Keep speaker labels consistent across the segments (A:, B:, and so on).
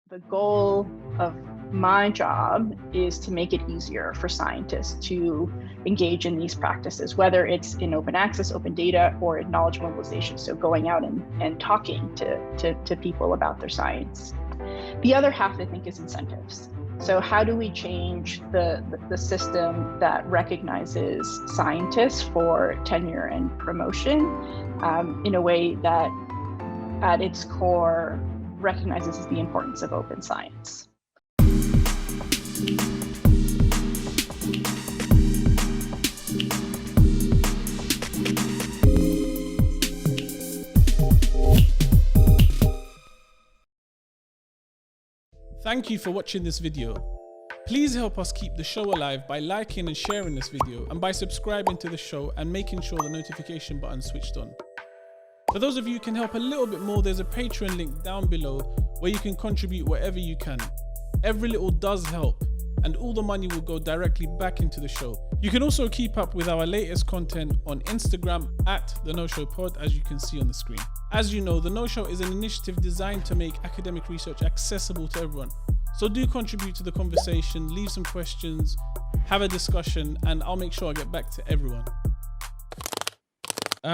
A: the goal of my job is to make it easier for scientists to engage in these practices, whether it's in open access, open data, or in knowledge mobilization. So going out and talking to people about their science. The other half, I think, is incentives. So how do we change the system that recognizes scientists for tenure and promotion in a way that at its core recognizes the importance of open science?
B: Thank you for watching this video. Please help us keep the show alive by liking and sharing this video, and by subscribing to the show and making sure the notification button is switched on. For those of you who can help a little bit more, there's a Patreon link down below where you can contribute whatever you can. Every little does help, and all the money will go directly back into the show. You can also keep up with our latest content on Instagram at The No Show Pod, as you can see on the screen. As you know, The No Show is an initiative designed to make academic research accessible to everyone. So do contribute to the conversation, leave some questions, have a discussion, and I'll make sure I get back to everyone.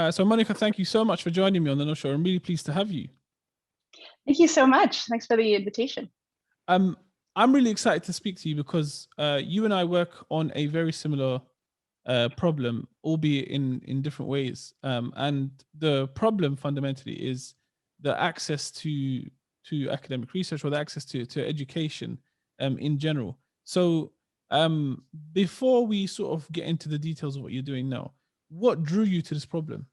B: So Monica, thank you so much for joining me on The No Show. I'm really pleased to have you.
A: Thank you so much. Thanks for the invitation.
B: I'm really excited to speak to you because you and I work on a very similar problem, albeit in different ways. And the problem fundamentally is the access to academic research, or the access to education in general. So before we sort of get into the details of what you're doing now, what drew you to this problem?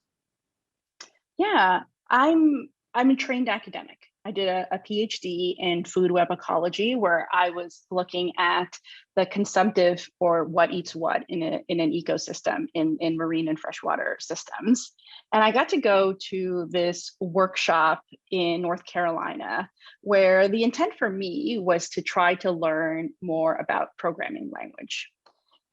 A: Yeah, I'm a trained academic. I did a PhD in food web ecology, where I was looking at the consumptive, or what eats what, in an ecosystem in marine and freshwater systems. And I got to go to this workshop in North Carolina, where the intent for me was to try to learn more about programming language.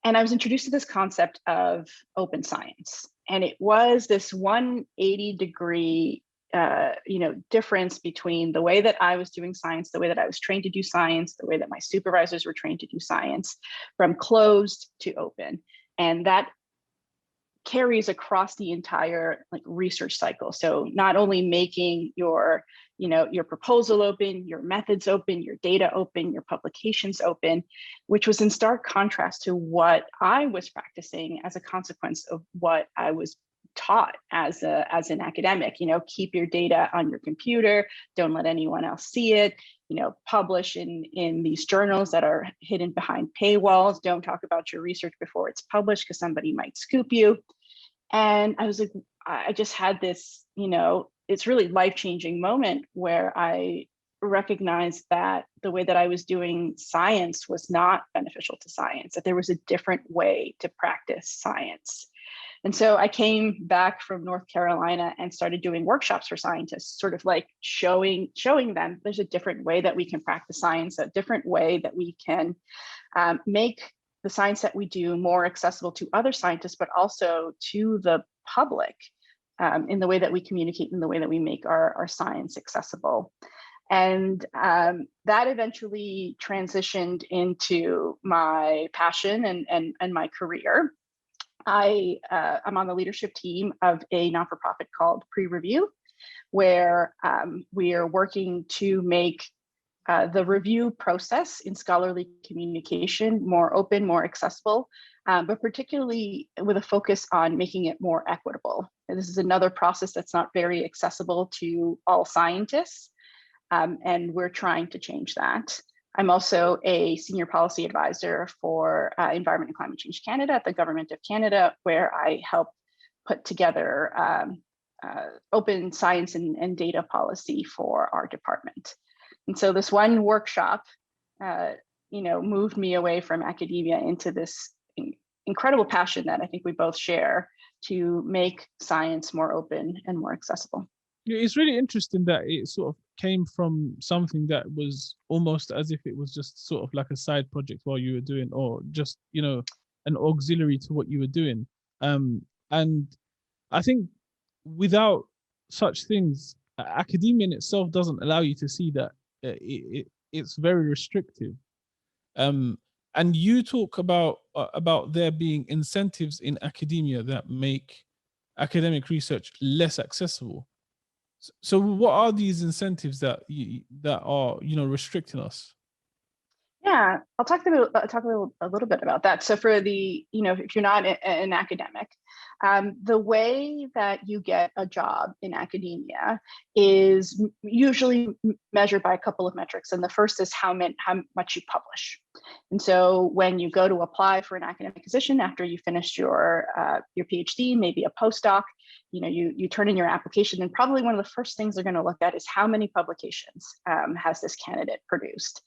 A: And I was introduced to this concept of open science. And it was this 180-degree difference between the way that I was doing science, the way that I was trained to do science, the way that my supervisors were trained to do science, from closed to open. And that carries across the entire research cycle. So not only making your proposal open, your methods open, your data open, your publications open, which was in stark contrast to what I was practicing as a consequence of what I was taught as an academic. Keep your data on your computer, don't let anyone else see it, publish in these journals that are hidden behind paywalls, don't talk about your research before it's published because somebody might scoop you. And I was like, I just had this, it's really life-changing moment where I recognized that the way that I was doing science was not beneficial to science, that there was a different way to practice science. And so I came back from North Carolina and started doing workshops for scientists, sort of like showing them there's a different way that we can practice science, a different way that we can make the science that we do more accessible to other scientists, but also to the public in the way that we communicate, in the way that we make our science accessible. And that eventually transitioned into my passion and my career. I'm on the leadership team of a not-for-profit called PREreview, where we are working to make the review process in scholarly communication more open, more accessible, but particularly with a focus on making it more equitable. And this is another process that's not very accessible to all scientists, and we're trying to change that. I'm also a senior policy advisor for Environment and Climate Change Canada at the Government of Canada, where I help put together open science and data policy for our department. And so this one workshop, moved me away from academia into this incredible passion that I think we both share to make science more open and more accessible.
B: Yeah, it's really interesting that it sort of came from something that was almost as if it was just sort of like a side project while you were doing, or just, an auxiliary to what you were doing. And I think without such things, academia in itself doesn't allow you to see that it's very restrictive. And you talk about there being incentives in academia that make academic research less accessible. So what are these incentives that are restricting us?
A: Yeah, I'll talk a little bit about that. So for the, if you're not an academic, the way that you get a job in academia is usually measured by a couple of metrics. And the first is how much you publish. And so when you go to apply for an academic position after you finished your PhD, maybe a postdoc, you turn in your application, and probably one of the first things they're going to look at is how many publications has this candidate produced.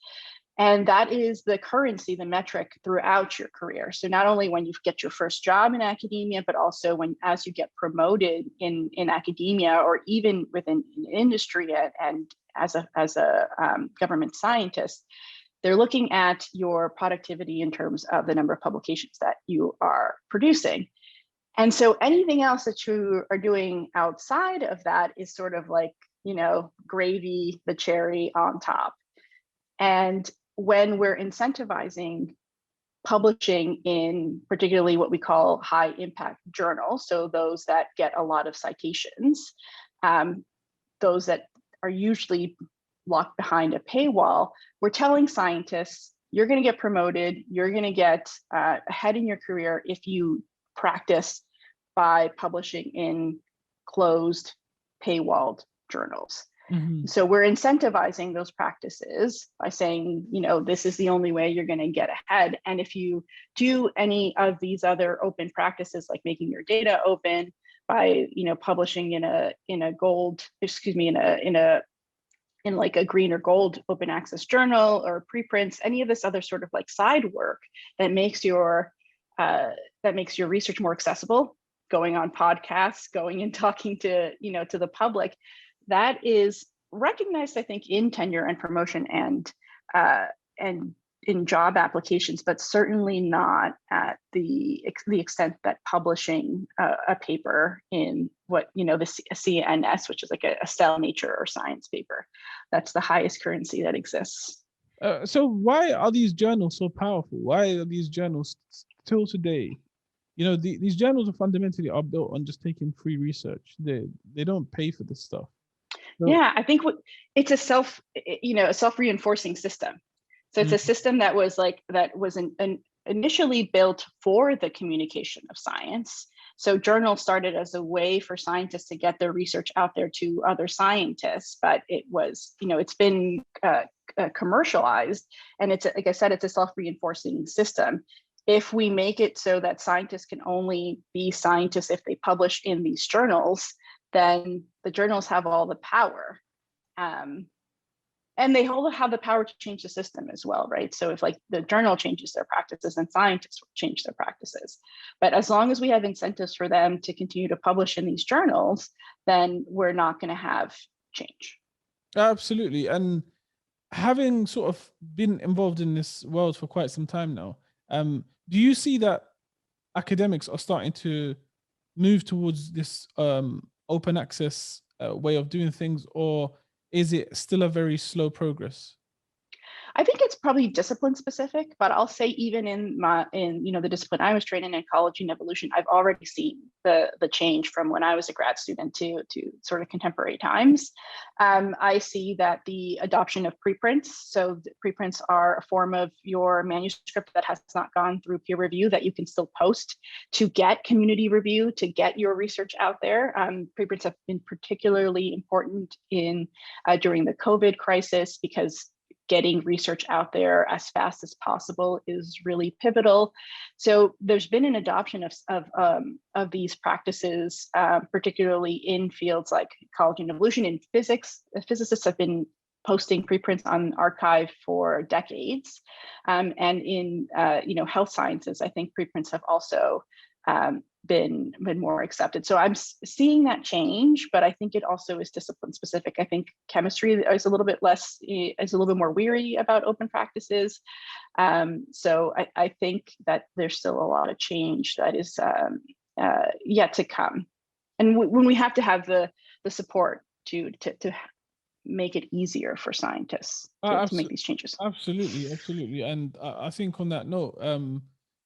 A: And that is the currency, the metric throughout your career. So not only when you get your first job in academia, but also as you get promoted in academia, or even within industry and as a government scientist, they're looking at your productivity in terms of the number of publications that you are producing. And so anything else that you are doing outside of that is sort of like, gravy, the cherry on top. And when we're incentivizing publishing in particularly what we call high impact journals, so those that get a lot of citations, those that are usually locked behind a paywall, we're telling scientists, you're going to get promoted, you're going to get ahead in your career if you practice by publishing in closed paywalled journals.
B: Mm-hmm.
A: So we're incentivizing those practices by saying, this is the only way you're going to get ahead. And if you do any of these other open practices, like making your data open by, publishing in like a green or gold open access journal, or preprints, any of this other sort of like side work that makes your research more accessible, going on podcasts, going and talking to the public, that is recognized, I think, in tenure and promotion and in job applications, but certainly not at the extent that publishing a paper in what the CNS, which is like a Cell, Nature, or Science paper. That's the highest currency that exists.
B: So why are these journals so powerful? Why are these journals still today? These journals are fundamentally built on just taking free research. They don't pay for this stuff. So,
A: yeah, I think it's a self-reinforcing system. So it's a system that was initially built for the communication of science. So journals started as a way for scientists to get their research out there to other scientists, but it was, it's been commercialized, and it's, like I said, it's a self-reinforcing system. If we make it so that scientists can only be scientists if they publish in these journals, then the journals have all the power. And they all have the power to change the system as well, right? So if like the journal changes their practices, then scientists will change their practices. But as long as we have incentives for them to continue to publish in these journals, then we're not going to have change.
B: Absolutely. And having sort of been involved in this world for quite some time now, do you see that academics are starting to move towards this open access way of doing things, or is it still a very slow progress?
A: I think it's probably discipline specific, but I'll say even in the discipline I was trained in, ecology and evolution, I've already seen the change from when I was a grad student to sort of contemporary times. I see that the adoption of preprints. So preprints are a form of your manuscript that has not gone through peer review that you can still post to get community review, to get your research out there. Preprints have been particularly important during the COVID crisis, because getting research out there as fast as possible is really pivotal. So there's been an adoption of these practices, particularly in fields like ecology and evolution. In physics, physicists have been posting preprints on arXiv for decades, and in health sciences, I think preprints have also been more accepted. So I'm seeing that change, but I think it also is discipline specific. I think chemistry is a little bit more weary about open practices. So I think that there's still a lot of change that is yet to come. And when we have to have the support to make it easier for scientists to make these changes.
B: Absolutely. And I think on that note,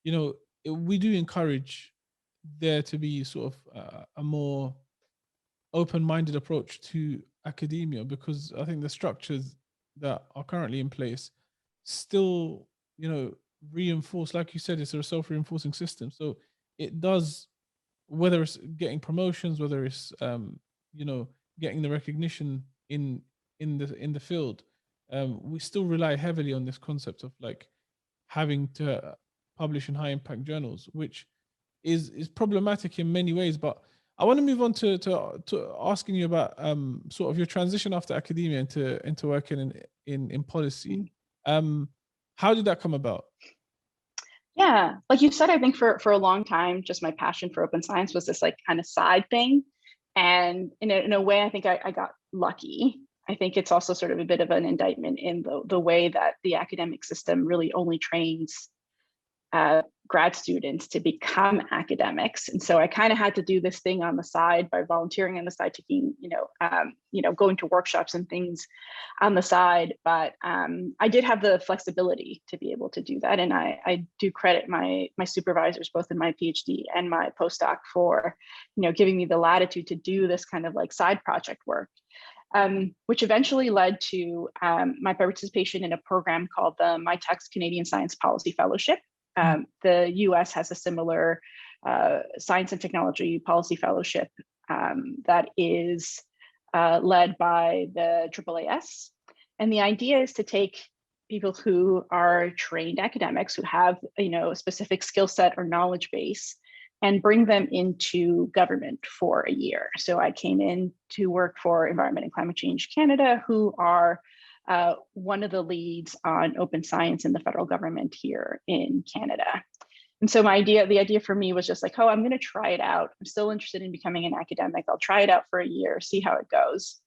B: you know, we do encourage there to be sort of a more open-minded approach to academia, because I think the structures that are currently in place still, you know, reinforce, like you said, it's a self-reinforcing system. So it does, whether it's getting promotions, whether it's you know, getting the recognition in the field, we still rely heavily on this concept of like having to publish in high impact journals, which is problematic in many ways. But I want to move on to asking you about sort of your transition after academia into working in policy. How did that come about?
A: Yeah, like you said, I think for a long time, just my passion for open science was this like kind of side thing. And in a way, I think I got lucky. I think it's also sort of a bit of an indictment in the way that the academic system really only trains grad students to become academics. And so I kind of had to do this thing on the side by volunteering on the side, taking, going to workshops and things on the side. But I did have the flexibility to be able to do that. And I do credit my supervisors, both in my PhD and my postdoc, for, giving me the latitude to do this kind of like side project work. Which eventually led to my participation in a program called the MyTex Canadian Science Policy Fellowship. The US has a similar science and technology policy fellowship that is led by the AAAS. And the idea is to take people who are trained academics, who have a specific skill set or knowledge base, and bring them into government for a year. So I came in to work for Environment and Climate Change Canada, who are one of the leads on open science in the federal government here in Canada. And so the idea for me was just like, I'm going to try it out. I'm still interested in becoming an academic. I'll try it out for a year, see how it goes.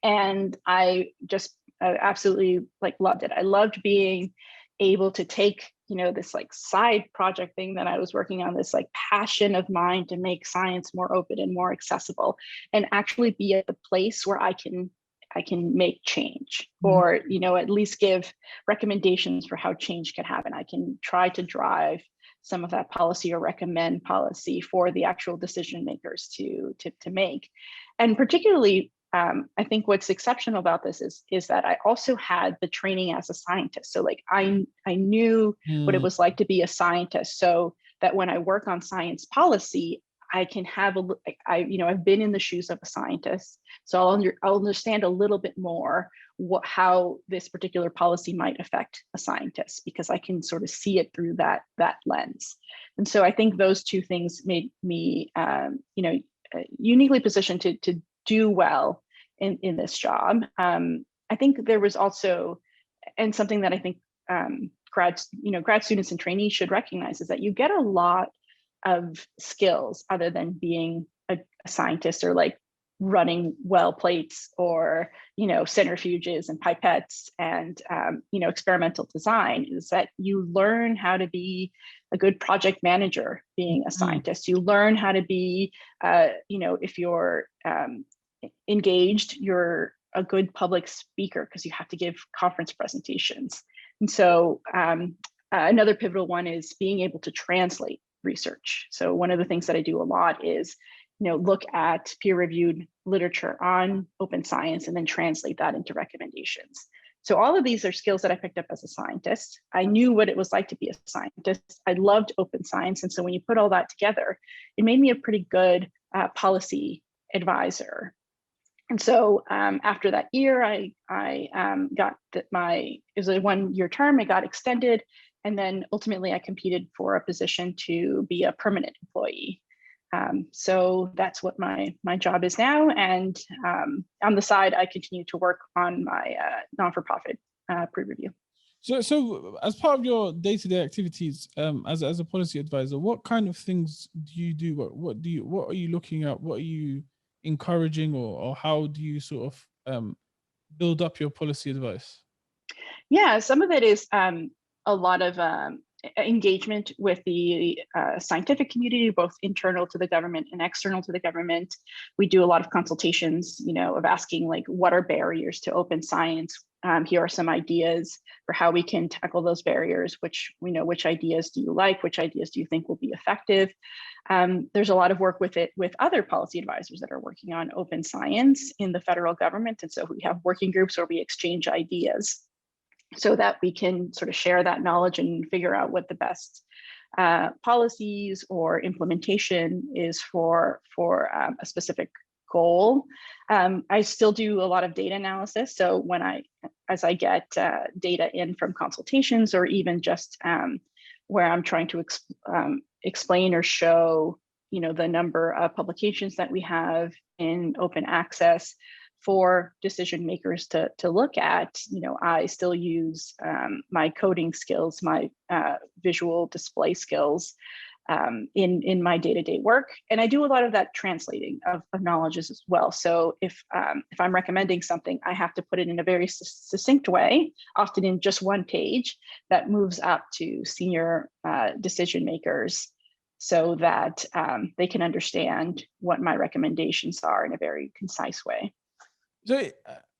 A: And I just absolutely loved it. I loved being able to take, this side project thing that I was working on, this passion of mine to make science more open and more accessible, and actually be at the place where I can make change, or at least give recommendations for how change could happen. I can try to drive some of that policy or recommend policy for the actual decision makers to make. And particularly, I think what's exceptional about this is that I also had the training as a scientist. So I knew what it was like to be a scientist, so that when I work on science policy, I can have I've been in the shoes of a scientist, so I'll understand a little bit more how this particular policy might affect a scientist, because I can sort of see it through that lens. And so I think those two things made me uniquely positioned to do well in this job. I think there was also, and something that I think grad students and trainees should recognize, is that you get a lot of skills other than being a scientist, or running well plates, or centrifuges and pipettes and experimental design, is that you learn how to be a good project manager being a scientist. You learn how to be if you're engaged, you're a good public speaker, because you have to give conference presentations. And so another pivotal one is being able to translate research. So one of the things that I do a lot is look at peer-reviewed literature on open science and then translate that into recommendations. So all of these are skills that I picked up as a scientist. I knew what it was like to be a scientist. I loved open science. And so when you put all that together, it made me a pretty good policy advisor. And so after that year, I got it was a 1-year term. It got extended. And then ultimately I competed for a position to be a permanent employee. So that's what my job is now. And on the side, I continue to work on my non-for-profit PREreview.
B: So as part of your day-to-day activities as a policy advisor, what kind of things do you do? What are you looking at? What are you encouraging, or how do you sort of build up your policy advice?
A: Yeah, some of it is a lot of engagement with the scientific community, both internal to the government and external to the government. We do a lot of consultations, of asking like, what are barriers to open science? Here are some ideas for how we can tackle those barriers. Which ideas do you like? Which ideas do you think will be effective? There's a lot of work with other policy advisors that are working on open science in the federal government. And so we have working groups where we exchange ideas so that we can sort of share that knowledge and figure out what the best policies or implementation is for a specific goal. I still do a lot of data analysis. So as I get data in from consultations, or even just where I'm trying to explain or show, the number of publications that we have in open access for decision makers to look at, I still use my coding skills, my visual display skills in my day-to-day work. And I do a lot of that translating of knowledge as well. So if I'm recommending something, I have to put it in a very succinct way, often in just one page, that moves up to senior decision makers so that they can understand what my recommendations are in a very concise way.
B: So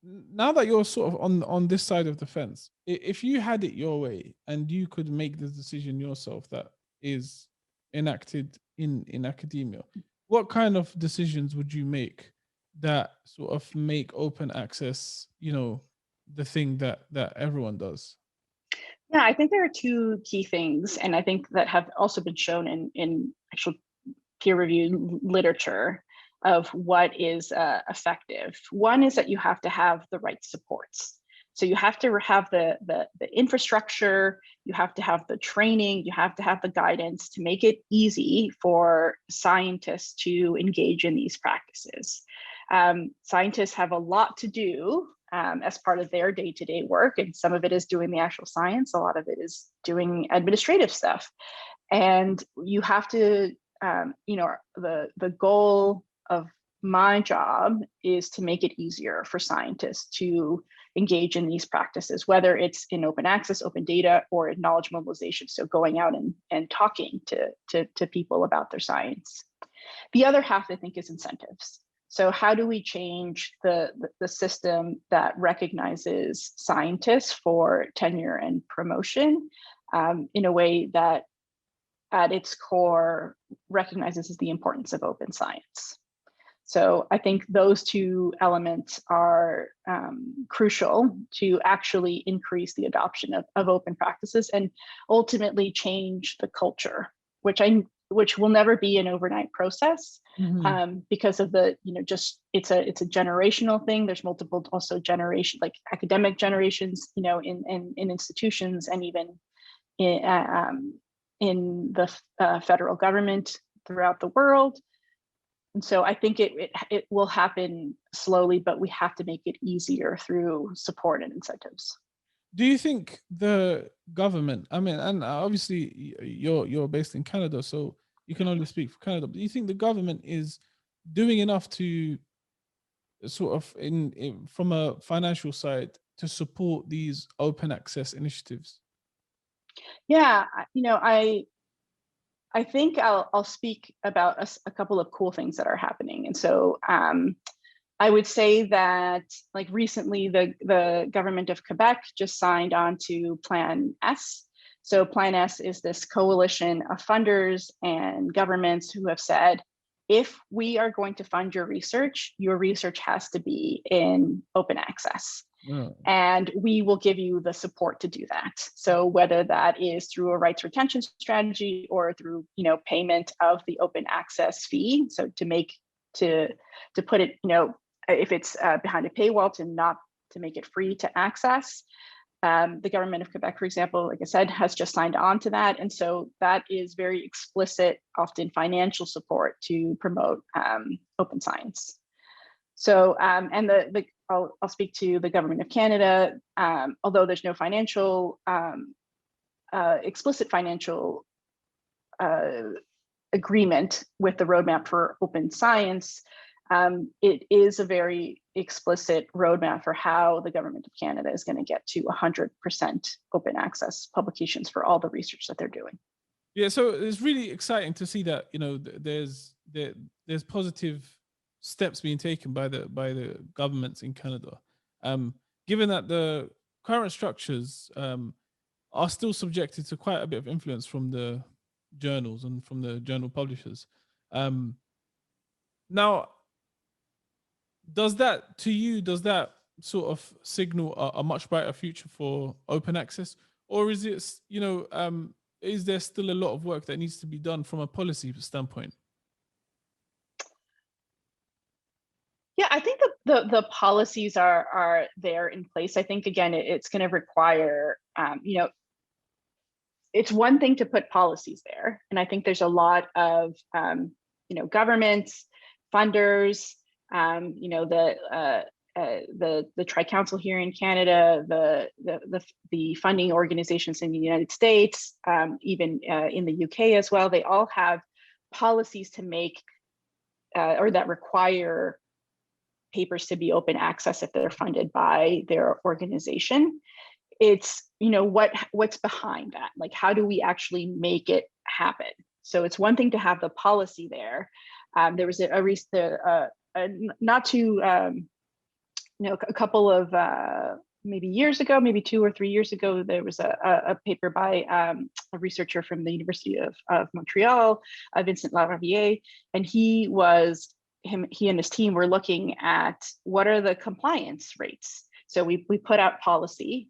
B: now that you're sort of on this side of the fence, if you had it your way and you could make the decision yourself that is enacted in academia, what kind of decisions would you make that sort of make open access, the thing that everyone does?
A: Yeah, I think there are two key things, and I think that have also been shown in actual peer-reviewed literature of what is effective. One is that you have to have the right supports. So you have to have the infrastructure, you have to have the training, you have to have the guidance to make it easy for scientists to engage in these practices. Scientists have a lot to do as part of their day-to-day work, and some of it is doing the actual science, a lot of it is doing administrative stuff. And you have to, the goal of my job is to make it easier for scientists to engage in these practices, whether it's in open access, open data, or in knowledge mobilization. So going out and talking to people about their science. The other half, I think, is incentives. So how do we change the system that recognizes scientists for tenure and promotion in a way that at its core recognizes the importance of open science? So I think those two elements are crucial to actually increase the adoption of open practices and ultimately change the culture, which will never be an overnight process because of the, it's a generational thing. There's multiple also generation, like academic generations, in institutions, and even in the federal government throughout the world. And so I think it will happen slowly, but we have to make it easier through support and incentives.
B: Do you think the government, and obviously you're based in Canada, so you can only speak for Canada, but do you think the government is doing enough to sort of from a financial side to support these open access initiatives?
A: Yeah, I think I'll speak about a couple of cool things that are happening. And so I would say that, like, recently the government of Quebec just signed on to Plan S. So Plan S is this coalition of funders and governments who have said, if we are going to fund your research has to be in open access. And we will give you the support to do that. So whether that is through a rights retention strategy or through, payment of the open access fee. So to put it, if it's behind a paywall, to make it free to access. The government of Quebec, for example, like I said, has just signed on to that. And so that is very explicit, often financial support to promote open science. So, and I'll speak to the government of Canada, although there's no explicit financial agreement with the roadmap for open science. It is a very explicit roadmap for how the government of Canada is going to get to 100% open access publications for all the research that they're doing.
B: Yeah, so it's really exciting to see that, you know, there's positive steps being taken by the governments in Canada. Given that the current structures are still subjected to quite a bit of influence from the journals and from the journal publishers. Now, does that sort of signal a much brighter future for open access, or is it, you know, is there still a lot of work that needs to be done from a policy standpoint?
A: Yeah, I think the policies are there in place. I think again, it's going to require, you know, it's one thing to put policies there, and I think there's a lot of, you know, governments, funders, you know, the Tri-Council here in Canada, the funding organizations in the United States, even in the UK as well. They all have policies to make or that require papers to be open access if they're funded by their organization. It's, you know, what's behind that? Like, how do we actually make it happen? So it's one thing to have the policy there. There was not too, you know, a couple of maybe years ago, maybe 2 or 3 years ago, there was a paper by a researcher from the University of Montreal, Vincent Laravier, and he and his team were looking at what are the compliance rates. So we put out policy,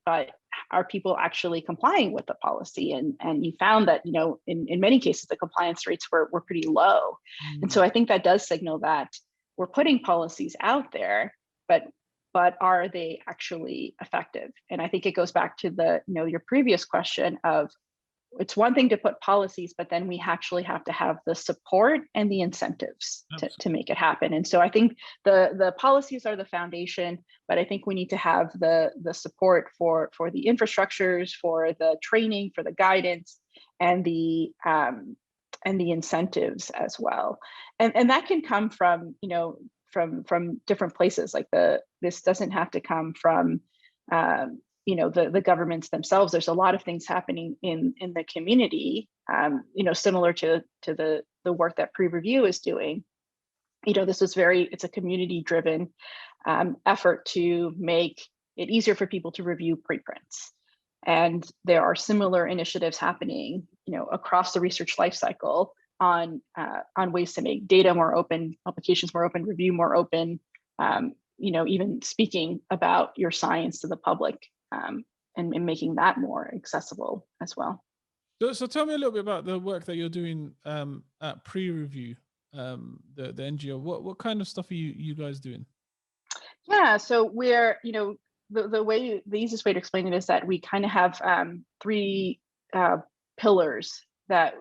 A: but are people actually complying with the policy? And he found that, you know, in many cases, the compliance rates were pretty low. And so I think that does signal that we're putting policies out there, but are they actually effective? And I think it goes back to the, you know, your previous question of, it's one thing to put policies, but then we actually have to have the support and the incentives to make it happen. And so I think the policies are the foundation, but I think we need to have the support for the infrastructures, for the training, for the guidance, and the incentives as well. And that can come from, you know, from different places. Like this doesn't have to come from you know, the governments themselves. There's a lot of things happening in the community, you know, similar to the work that PREreview is doing. You know, it's a community driven effort to make it easier for people to review preprints. And there are similar initiatives happening, you know, across the research lifecycle on ways to make data more open, publications more open, review more open, you know, even speaking about your science to the public, and making that more accessible as well.
B: So tell me a little bit about the work that you're doing at PREreview, the NGO. What kind of stuff are you guys doing?
A: Yeah, so we're, you know, the easiest way to explain it is that we kind of have 3 pillars that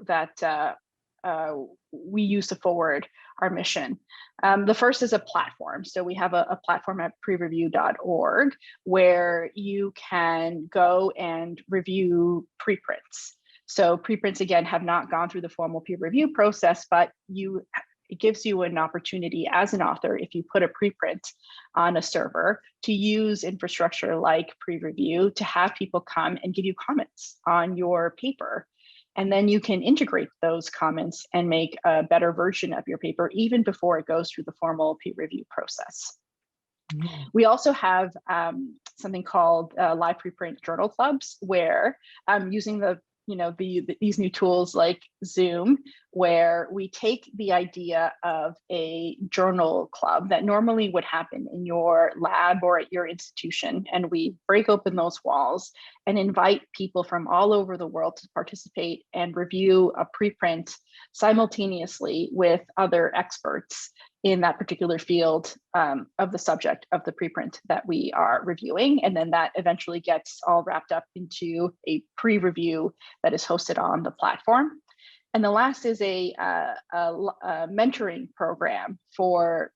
A: we use to forward our mission. The first is a platform. So we have a platform at PREreview.org where you can go and review preprints. So preprints, again, have not gone through the formal peer review process, but it gives you an opportunity as an author, if you put a preprint on a server, to use infrastructure like PREreview to have people come and give you comments on your paper. And then you can integrate those comments and make a better version of your paper even before it goes through the formal peer review process. Mm-hmm. We also have something called live preprint journal clubs, where using these new tools like Zoom, where we take the idea of a journal club that normally would happen in your lab or at your institution, and we break open those walls and invite people from all over the world to participate and review a preprint simultaneously with other experts in that particular field of the subject of the preprint that we are reviewing. And then that eventually gets all wrapped up into a pre-review that is hosted on the platform. And the last is a mentoring program for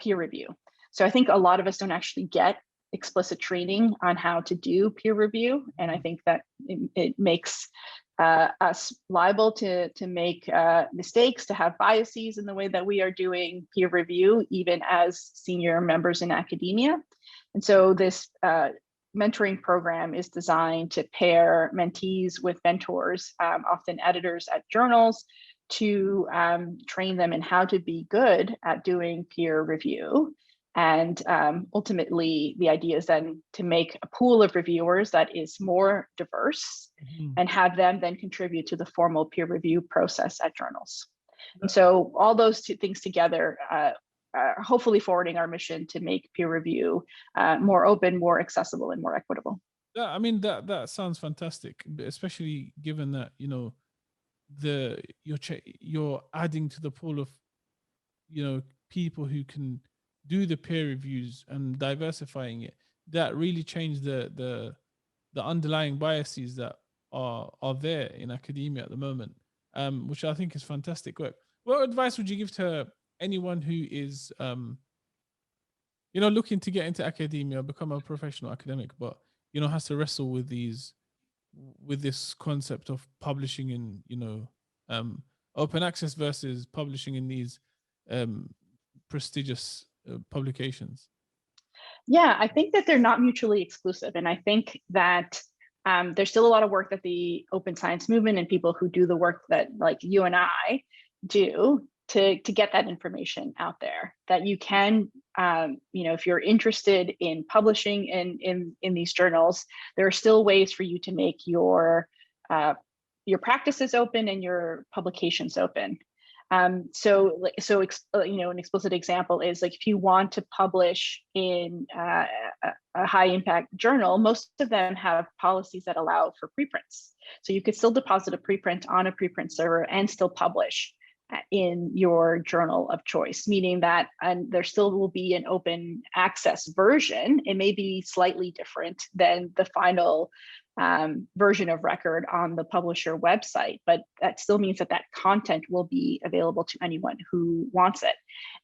A: peer review. So I think a lot of us don't actually get explicit training on how to do peer review. And I think that it makes us liable to make mistakes, to have biases in the way that we are doing peer review, even as senior members in academia. And so this mentoring program is designed to pair mentees with mentors, often editors at journals, to train them in how to be good at doing peer review. And ultimately, the idea is then to make a pool of reviewers that is more diverse, and have them then contribute to the formal peer review process at journals. And so all those two things together are hopefully forwarding our mission to make peer review more open, more accessible, and more equitable.
B: Yeah, I mean, that sounds fantastic, especially given that, you know, you're adding to the pool of, you know, people who can do the peer reviews and diversifying it. That really changed the underlying biases that are there in academia at the moment, which I think is fantastic work. What advice would you give to anyone who is, you know, looking to get into academia, become a professional academic, but, you know, has to wrestle with this concept of publishing in, you know, open access versus publishing in these prestigious publications?
A: Yeah, I think that they're not mutually exclusive. And I think that there's still a lot of work that the open science movement and people who do the work that like you and I do to get that information out there, that you can, you know, if you're interested in publishing in these journals, there are still ways for you to make your practices open and your publications open. So you know, an explicit example is like if you want to publish in a high impact journal, most of them have policies that allow for preprints. So you could still deposit a preprint on a preprint server and still publish in your journal of choice, meaning that there still will be an open access version. It may be slightly different than the final version of record on the publisher website, but that still means that that content will be available to anyone who wants it.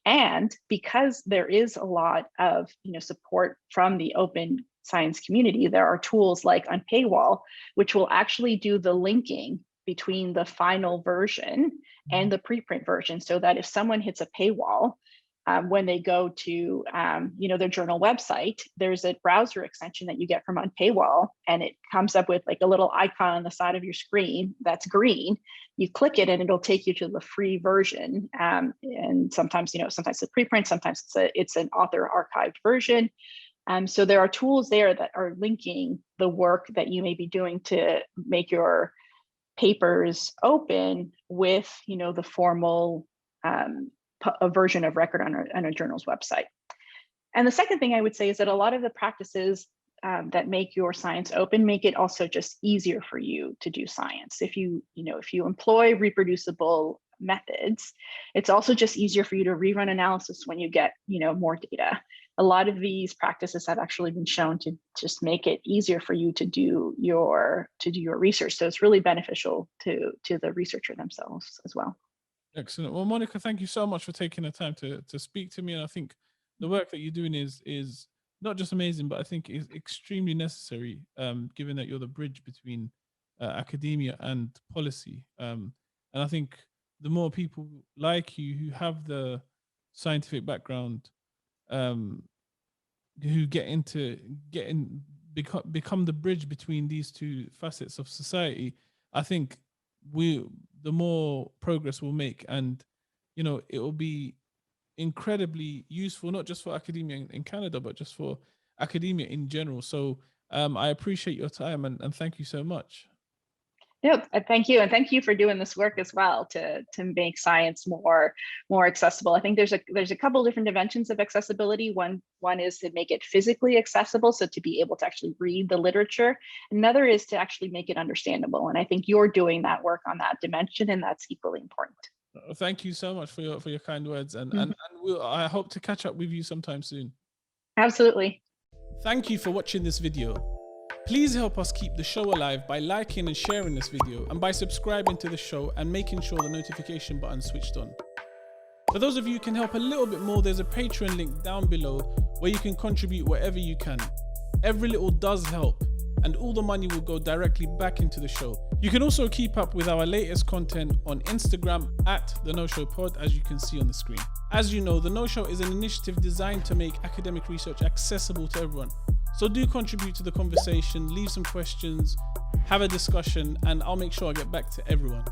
A: And because there is a lot of, you know, support from the open science community, there are tools like on Paywall, which will actually do the linking between the final version and the preprint version, so that if someone hits a paywall, when they go to you know, their journal website, there's a browser extension that you get from on Paywall, and it comes up with like a little icon on the side of your screen that's green. You click it and it'll take you to the free version. And sometimes, you know, sometimes it's a preprint, sometimes it's an author archived version. So there are tools there that are linking the work that you may be doing to make your papers open with, you know, the formal a version of record on a journal's website. And the second thing I would say is that a lot of the practices that make your science open make it also just easier for you to do science. If you employ reproducible methods, it's also just easier for you to rerun analysis when you get, you know, more data. A lot of these practices have actually been shown to just make it easier for you to do your research. So it's really beneficial to the researcher themselves as well.
B: Excellent. Well, Monica, thank you so much for taking the time to speak to me. And I think the work that you're doing is not just amazing, but I think is extremely necessary, given that you're the bridge between academia and policy. And I think the more people like you who have the scientific background, who become the bridge between these two facets of society, I think the more progress we'll make, and, you know, it will be incredibly useful, not just for academia in Canada, but just for academia in general. So I appreciate your time and thank you so much.
A: Yeah, thank you, and thank you for doing this work as well to make science more accessible. I think there's a couple different dimensions of accessibility. One is to make it physically accessible, so to be able to actually read the literature. Another is to actually make it understandable, and I think you're doing that work on that dimension, and that's equally important.
B: Thank you so much for your kind words, and I hope to catch up with you sometime soon.
A: Absolutely.
B: Thank you for watching this video. Please help us keep the show alive by liking and sharing this video, and by subscribing to the show and making sure the notification button is switched on. For those of you who can help a little bit more, there's a Patreon link down below where you can contribute whatever you can. Every little does help, and all the money will go directly back into the show. You can also keep up with our latest content on Instagram at The No Show Pod, as you can see on the screen. As you know, The No Show is an initiative designed to make academic research accessible to everyone. So do contribute to the conversation, leave some questions, have a discussion, and I'll make sure I get back to everyone.